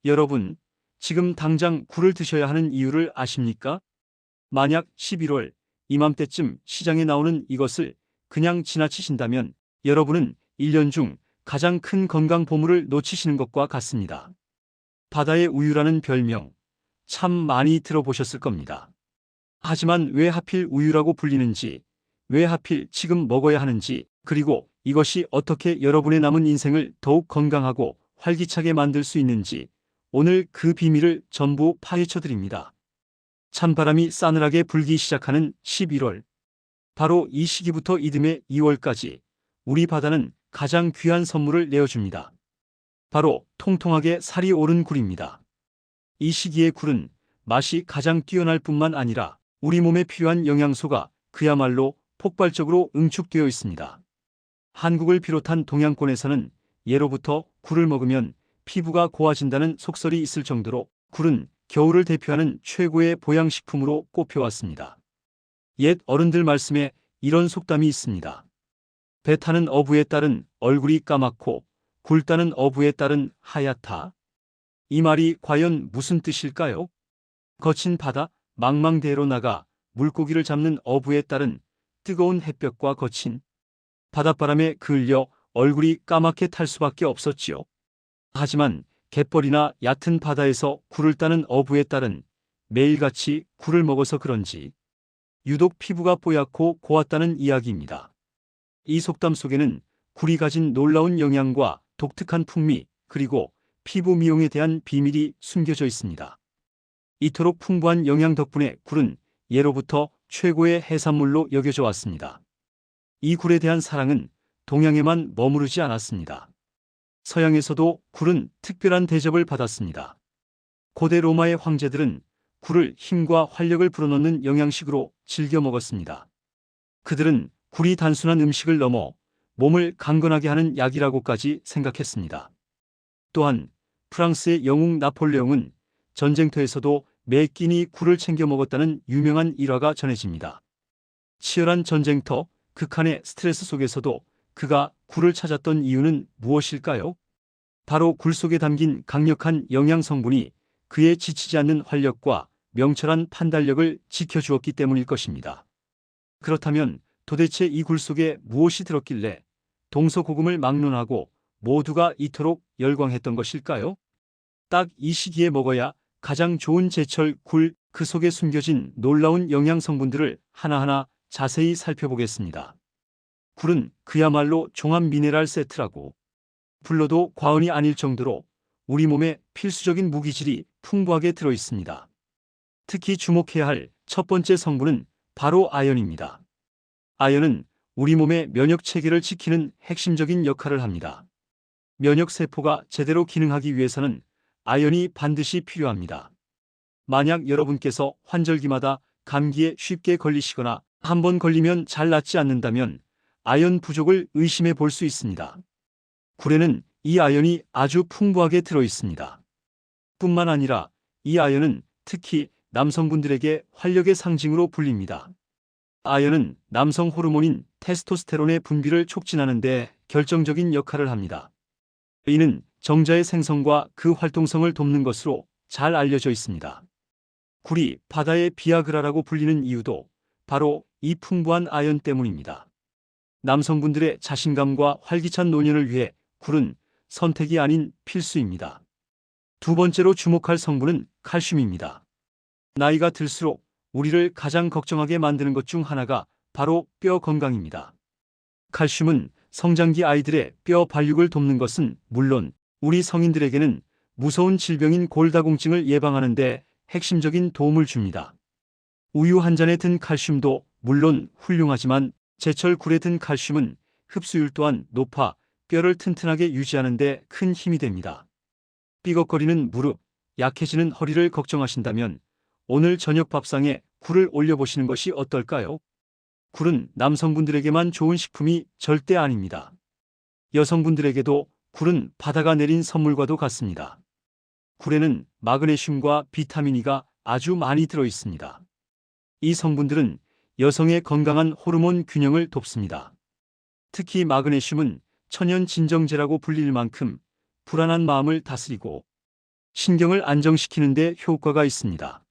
여러분, 지금 당장 굴을 드셔야 하는 이유를 아십니까? 만약 11월 이맘때쯤 시장에 나오는 이것을 그냥 지나치신다면 여러분은 1년 중 가장 큰 건강 보물을 놓치시는 것과 같습니다. 바다의 우유라는 별명, 참 많이 들어보셨을 겁니다. 하지만 왜 하필 우유라고 불리는지, 왜 하필 지금 먹어야 하는지, 그리고 이것이 어떻게 여러분의 남은 인생을 더욱 건강하고 활기차게 만들 수 있는지, 오늘 그 비밀을 전부 파헤쳐 드립니다. 찬바람이 싸늘하게 불기 시작하는 11월. 바로 이 시기부터 이듬해 2월까지 우리 바다는 가장 귀한 선물을 내어줍니다. 바로 통통하게 살이 오른 굴입니다. 이 시기의 굴은 맛이 가장 뛰어날 뿐만 아니라 우리 몸에 필요한 영양소가 그야말로 폭발적으로 응축되어 있습니다. 한국을 비롯한 동양권에서는 예로부터 굴을 먹으면 피부가 고와진다는 속설이 있을 정도로 굴은 겨울을 대표하는 최고의 보양식품으로 꼽혀왔습니다. 옛 어른들 말씀에 이런 속담이 있습니다. 배 타는 어부의 딸은 얼굴이 까맣고 굴 따는 어부의 딸은 하얗다. 이 말이 과연 무슨 뜻일까요? 거친 바다 망망대해로 나가 물고기를 잡는 어부의 딸은 뜨거운 햇볕과 거친 바닷바람에 그을려 얼굴이 까맣게 탈 수밖에 없었지요. 하지만 갯벌이나 얕은 바다에서 굴을 따는 어부의 딸은 매일같이 굴을 먹어서 그런지 유독 피부가 뽀얗고 고왔다는 이야기입니다. 이 속담 속에는 굴이 가진 놀라운 영양과 독특한 풍미, 그리고 피부 미용에 대한 비밀이 숨겨져 있습니다. 이토록 풍부한 영양 덕분에 굴은 예로부터 최고의 해산물로 여겨져 왔습니다. 이 굴에 대한 사랑은 동양에만 머무르지 않았습니다. 서양에서도 굴은 특별한 대접을 받았습니다. 고대 로마의 황제들은 굴을 힘과 활력을 불어넣는 영양식으로 즐겨 먹었습니다. 그들은 굴이 단순한 음식을 넘어 몸을 강건하게 하는 약이라고까지 생각했습니다. 또한 프랑스의 영웅 나폴레옹은 전쟁터에서도 매 끼니 굴을 챙겨 먹었다는 유명한 일화가 전해집니다. 치열한 전쟁터, 극한의 스트레스 속에서도 그가 굴을 찾았던 이유는 무엇일까요? 바로 굴 속에 담긴 강력한 영양 성분이 그의 지치지 않는 활력과 명철한 판단력을 지켜주었기 때문일 것입니다. 그렇다면 도대체 이 굴 속에 무엇이 들었길래 동서고금을 막론하고 모두가 이토록 열광했던 것일까요? 딱 이 시기에 먹어야 가장 좋은 제철 굴, 그 속에 숨겨진 놀라운 영양 성분들을 하나하나 자세히 살펴보겠습니다. 굴은 그야말로 종합 미네랄 세트라고 불러도 과언이 아닐 정도로 우리 몸에 필수적인 무기질이 풍부하게 들어 있습니다. 특히 주목해야 할 첫 번째 성분은 바로 아연입니다. 아연은 우리 몸의 면역 체계를 지키는 핵심적인 역할을 합니다. 면역 세포가 제대로 기능하기 위해서는 아연이 반드시 필요합니다. 만약 여러분께서 환절기마다 감기에 쉽게 걸리시거나 한번 걸리면 잘 낫지 않는다면 아연 부족을 의심해 볼 수 있습니다. 굴에는 이 아연이 아주 풍부하게 들어 있습니다. 뿐만 아니라 이 아연은 특히 남성분들에게 활력의 상징으로 불립니다. 아연은 남성 호르몬인 테스토스테론의 분비를 촉진하는 데 결정적인 역할을 합니다. 이는 정자의 생성과 그 활동성을 돕는 것으로 잘 알려져 있습니다. 굴이 바다의 비아그라라고 불리는 이유도 바로 이 풍부한 아연 때문입니다. 남성분들의 자신감과 활기찬 노년을 위해 굴은 선택이 아닌 필수입니다. 두 번째로 주목할 성분은 칼슘입니다. 나이가 들수록 우리를 가장 걱정하게 만드는 것 중 하나가 바로 뼈 건강입니다. 칼슘은 성장기 아이들의 뼈 발육을 돕는 것은 물론 우리 성인들에게는 무서운 질병인 골다공증을 예방하는 데 핵심적인 도움을 줍니다. 우유 한 잔에 든 칼슘도 물론 훌륭하지만 제철 굴에 든 칼슘은 흡수율 또한 높아 뼈를 튼튼하게 유지하는 데 큰 힘이 됩니다. 삐걱거리는 무릎, 약해지는 허리를 걱정하신다면 오늘 저녁 밥상에 굴을 올려보시는 것이 어떨까요? 굴은 남성분들에게만 좋은 식품이 절대 아닙니다. 여성분들에게도 굴은 바다가 내린 선물과도 같습니다. 굴에는 마그네슘과 비타민 E가 아주 많이 들어 있습니다. 이 성분들은 여성의 건강한 호르몬 균형을 돕습니다. 특히 마그네슘은 천연 진정제라고 불릴 만큼 불안한 마음을 다스리고 신경을 안정시키는 데 효과가 있습니다.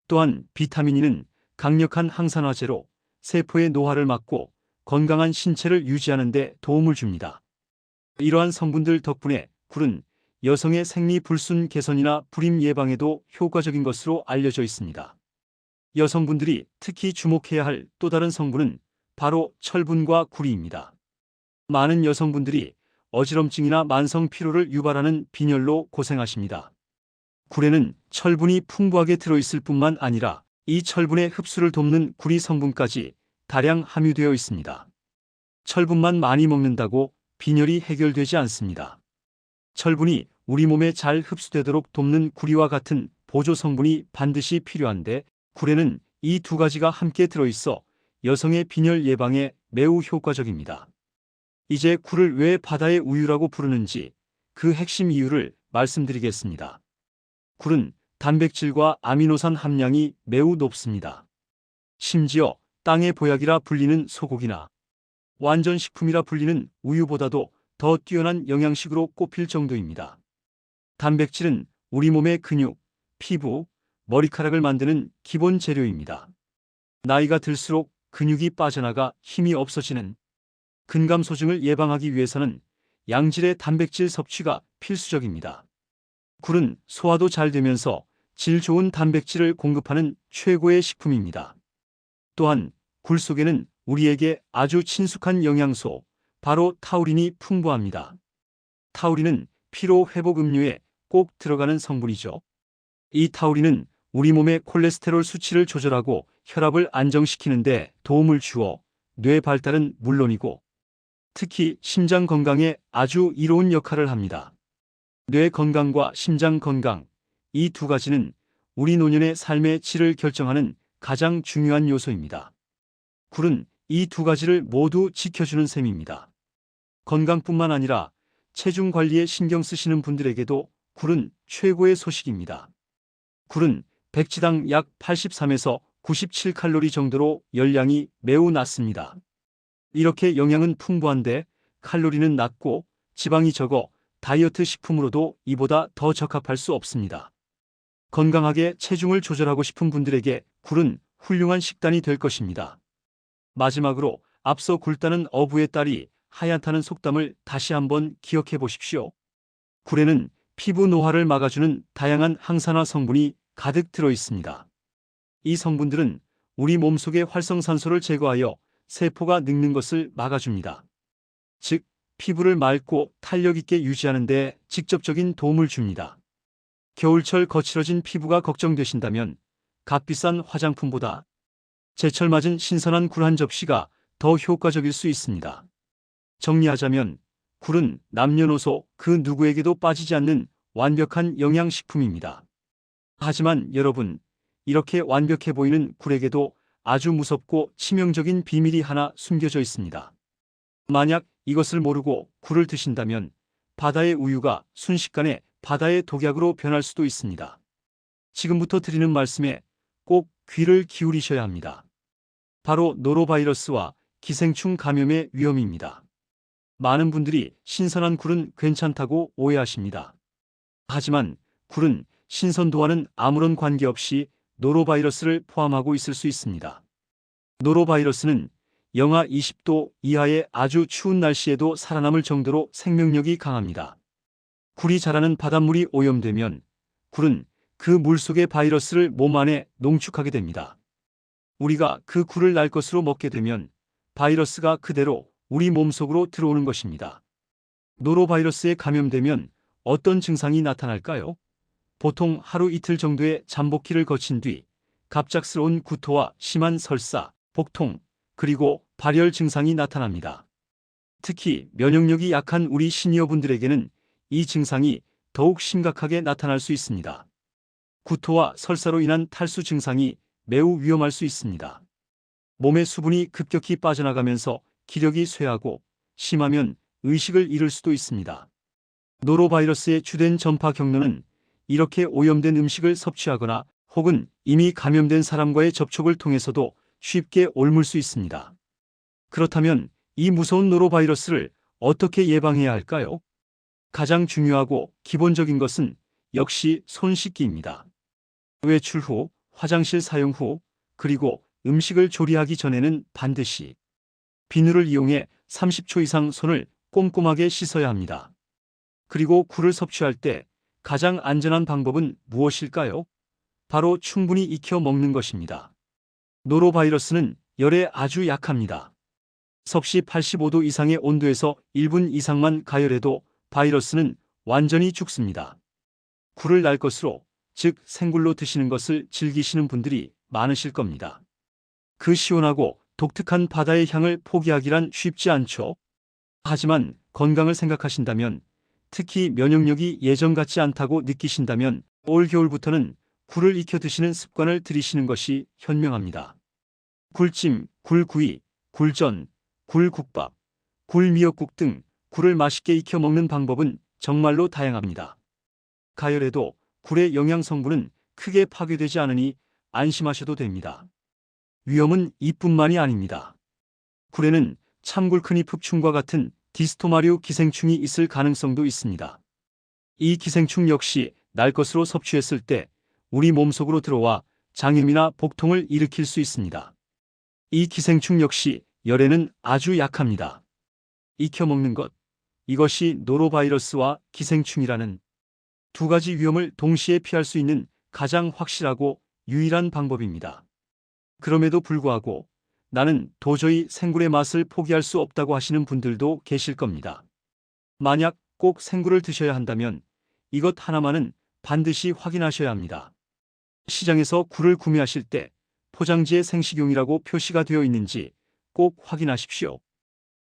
또한 비타민 E는 강력한 항산화제로 세포의 노화를 막고 건강한 신체를 유지하는 데 도움을 줍니다. 이러한 성분들 덕분에 굴은 여성의 생리불순 개선이나 불임 예방에도 효과적인 것으로 알려져 있습니다. 여성분들이 특히 주목해야 할 또 다른 성분은 바로 철분과 구리입니다. 많은 여성분들이 어지럼증이나 만성 피로를 유발하는 빈혈로 고생하십니다. 굴에는 철분이 풍부하게 들어있을 뿐만 아니라 이 철분의 흡수를 돕는 구리 성분까지 다량 함유되어 있습니다. 철분만 많이 먹는다고 빈혈이 해결되지 않습니다. 철분이 우리 몸에 잘 흡수되도록 돕는 구리와 같은 보조 성분이 반드시 필요한데 굴에는 이 두 가지가 함께 들어있어 여성의 빈혈 예방에 매우 효과적입니다. 이제 굴을 왜 바다의 우유라고 부르는지 그 핵심 이유를 말씀드리겠습니다. 굴은 단백질과 아미노산 함량이 매우 높습니다. 심지어 땅의 보약이라 불리는 소고기나 완전식품이라 불리는 우유보다도 더 뛰어난 영양식으로 꼽힐 정도입니다. 단백질은 우리 몸의 근육, 피부, 머리카락을 만드는 기본 재료입니다. 나이가 들수록 근육이 빠져나가 힘이 없어지는 근감소증을 예방하기 위해서는 양질의 단백질 섭취가 필수적입니다. 굴은 소화도 잘 되면서 질 좋은 단백질을 공급하는 최고의 식품입니다. 또한 굴 속에는 우리에게 아주 친숙한 영양소, 바로 타우린이 풍부합니다. 타우린은 피로 회복 음료에 꼭 들어가는 성분이죠. 이 타우린은 우리 몸의 콜레스테롤 수치를 조절하고 혈압을 안정시키는 데 도움을 주어 뇌 발달은 물론이고 특히 심장 건강에 아주 이로운 역할을 합니다. 뇌 건강과 심장 건강, 이 두 가지는 우리 노년의 삶의 질을 결정하는 가장 중요한 요소입니다. 굴은 이 두 가지를 모두 지켜주는 셈입니다. 건강뿐만 아니라 체중 관리에 신경 쓰시는 분들에게도 굴은 최고의 소식입니다. 굴은 백지당 약 83에서 97칼로리 정도로 열량이 매우 낮습니다. 이렇게 영양은 풍부한데 칼로리는 낮고 지방이 적어 다이어트 식품으로도 이보다 더 적합할 수 없습니다. 건강하게 체중을 조절하고 싶은 분들에게 굴은 훌륭한 식단이 될 것입니다. 마지막으로 앞서 굴 따는 어부의 딸이 하얗다는 속담을 다시 한번 기억해 보십시오. 굴에는 피부 노화를 막아주는 다양한 항산화 성분이 가득 들어 있습니다. 이 성분들은 우리 몸속의 활성산소를 제거하여 세포가 늙는 것을 막아줍니다. 즉, 피부를 맑고 탄력 있게 유지하는 데 직접적인 도움을 줍니다. 겨울철 거칠어진 피부가 걱정되신다면 값비싼 화장품보다 제철 맞은 신선한 굴 한 접시가 더 효과적일 수 있습니다. 정리하자면 굴은 남녀노소 그 누구에게도 빠지지 않는 완벽한 영양식품입니다. 하지만 여러분, 이렇게 완벽해 보이는 굴에게도 아주 무섭고 치명적인 비밀이 하나 숨겨져 있습니다. 만약 이것을 모르고 굴을 드신다면 바다의 우유가 순식간에 바다의 독약으로 변할 수도 있습니다. 지금부터 드리는 말씀에 꼭 귀를 기울이셔야 합니다. 바로 노로바이러스와 기생충 감염의 위험입니다. 많은 분들이 신선한 굴은 괜찮다고 오해하십니다. 하지만 굴은 신선도와는 아무런 관계없이 노로바이러스를 포함하고 있을 수 있습니다. 노로바이러스는 영하 20도 이하의 아주 추운 날씨에도 살아남을 정도로 생명력이 강합니다. 굴이 자라는 바닷물이 오염되면 굴은 그 물속의 바이러스를 몸 안에 농축하게 됩니다. 우리가 그 굴을 날 것으로 먹게 되면 바이러스가 그대로 우리 몸속으로 들어오는 것입니다. 노로바이러스에 감염되면 어떤 증상이 나타날까요? 보통 하루 이틀 정도의 잠복기를 거친 뒤 갑작스러운 구토와 심한 설사, 복통, 그리고 발열 증상이 나타납니다. 특히 면역력이 약한 우리 시니어분들에게는 이 증상이 더욱 심각하게 나타날 수 있습니다. 구토와 설사로 인한 탈수 증상이 매우 위험할 수 있습니다. 몸의 수분이 급격히 빠져나가면서 기력이 쇠하고 심하면 의식을 잃을 수도 있습니다. 노로바이러스의 주된 전파 경로는 이렇게 오염된 음식을 섭취하거나 혹은 이미 감염된 사람과의 접촉을 통해서도 쉽게 옮을 수 있습니다. 그렇다면 이 무서운 노로바이러스를 어떻게 예방해야 할까요? 가장 중요하고 기본적인 것은 역시 손 씻기입니다. 외출 후, 화장실 사용 후, 그리고 음식을 조리하기 전에는 반드시 비누를 이용해 30초 이상 손을 꼼꼼하게 씻어야 합니다. 그리고 굴을 섭취할 때 가장 안전한 방법은 무엇일까요? 바로 충분히 익혀 먹는 것입니다. 노로바이러스는 열에 아주 약합니다. 섭씨 85도 이상의 온도에서 1분 이상만 가열해도 바이러스는 완전히 죽습니다. 굴을 날 것으로, 즉 생굴로 드시는 것을 즐기시는 분들이 많으실 겁니다. 그 시원하고 독특한 바다의 향을 포기하기란 쉽지 않죠. 하지만 건강을 생각하신다면, 특히 면역력이 예전 같지 않다고 느끼신다면 올 겨울부터는 굴을 익혀 드시는 습관을 들이시는 것이 현명합니다. 굴찜, 굴구이, 굴전, 굴국밥, 굴미역국 등 굴을 맛있게 익혀 먹는 방법은 정말로 다양합니다. 가열해도 굴의 영양 성분은 크게 파괴되지 않으니 안심하셔도 됩니다. 위험은 이뿐만이 아닙니다. 굴에는 참굴크니 흡충과 같은 디스토마류 기생충이 있을 가능성도 있습니다. 이 기생충 역시 날 것으로 섭취했을 때 우리 몸속으로 들어와 장염이나 복통을 일으킬 수 있습니다. 이 기생충 역시 열에는 아주 약합니다. 익혀 먹는 것, 이것이 노로바이러스와 기생충이라는 두 가지 위험을 동시에 피할 수 있는 가장 확실하고 유일한 방법입니다. 그럼에도 불구하고 나는 도저히 생굴의 맛을 포기할 수 없다고 하시는 분들도 계실 겁니다. 만약 꼭 생굴을 드셔야 한다면 이것 하나만은 반드시 확인하셔야 합니다. 시장에서 굴을 구매하실 때 포장지에 생식용이라고 표시가 되어 있는지 꼭 확인하십시오.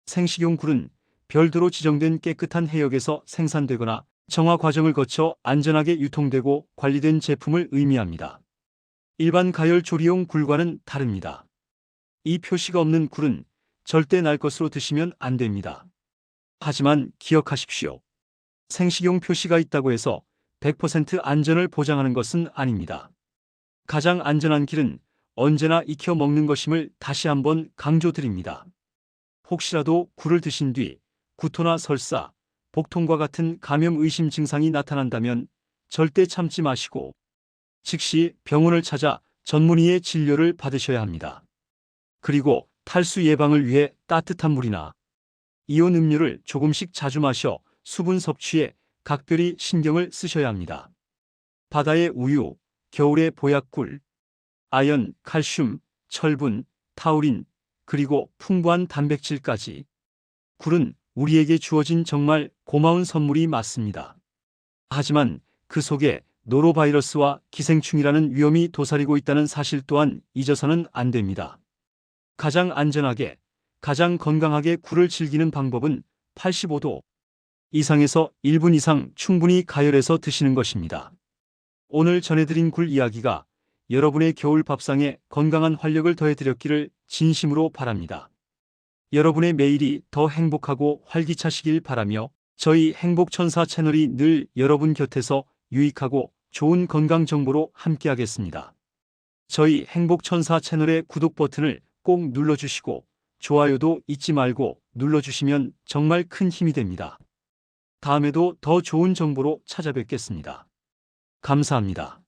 생식용 굴은 별도로 지정된 깨끗한 해역에서 생산되거나 정화 과정을 거쳐 안전하게 유통되고 관리된 제품을 의미합니다. 일반 가열 조리용 굴과는 다릅니다. 이 표시가 없는 굴은 절대 날 것으로 드시면 안 됩니다. 하지만 기억하십시오. 생식용 표시가 있다고 해서 100% 안전을 보장하는 것은 아닙니다. 가장 안전한 길은 언제나 익혀 먹는 것임을 다시 한번 강조드립니다. 혹시라도 굴을 드신 뒤 구토나 설사, 복통과 같은 감염 의심 증상이 나타난다면 절대 참지 마시고 즉시 병원을 찾아 전문의의 진료를 받으셔야 합니다. 그리고 탈수 예방을 위해 따뜻한 물이나 이온 음료를 조금씩 자주 마셔 수분 섭취에 각별히 신경을 쓰셔야 합니다. 바다의 우유, 겨울의 보약꿀, 아연, 칼슘, 철분, 타우린, 그리고 풍부한 단백질까지. 굴은 우리에게 주어진 정말 고마운 선물이 맞습니다. 하지만 그 속에 노로바이러스와 기생충이라는 위험이 도사리고 있다는 사실 또한 잊어서는 안 됩니다. 가장 안전하게, 가장 건강하게 굴을 즐기는 방법은 85도 이상에서 1분 이상 충분히 가열해서 드시는 것입니다. 오늘 전해드린 굴 이야기가 여러분의 겨울 밥상에 건강한 활력을 더해드렸기를 진심으로 바랍니다. 여러분의 매일이 더 행복하고 활기차시길 바라며 저희 행복천사 채널이 늘 여러분 곁에서 유익하고 좋은 건강 정보로 함께하겠습니다. 저희 행복천사 채널의 구독 버튼을 꼭 눌러주시고 좋아요도 잊지 말고 눌러주시면 정말 큰 힘이 됩니다. 다음에도 더 좋은 정보로 찾아뵙겠습니다. 감사합니다.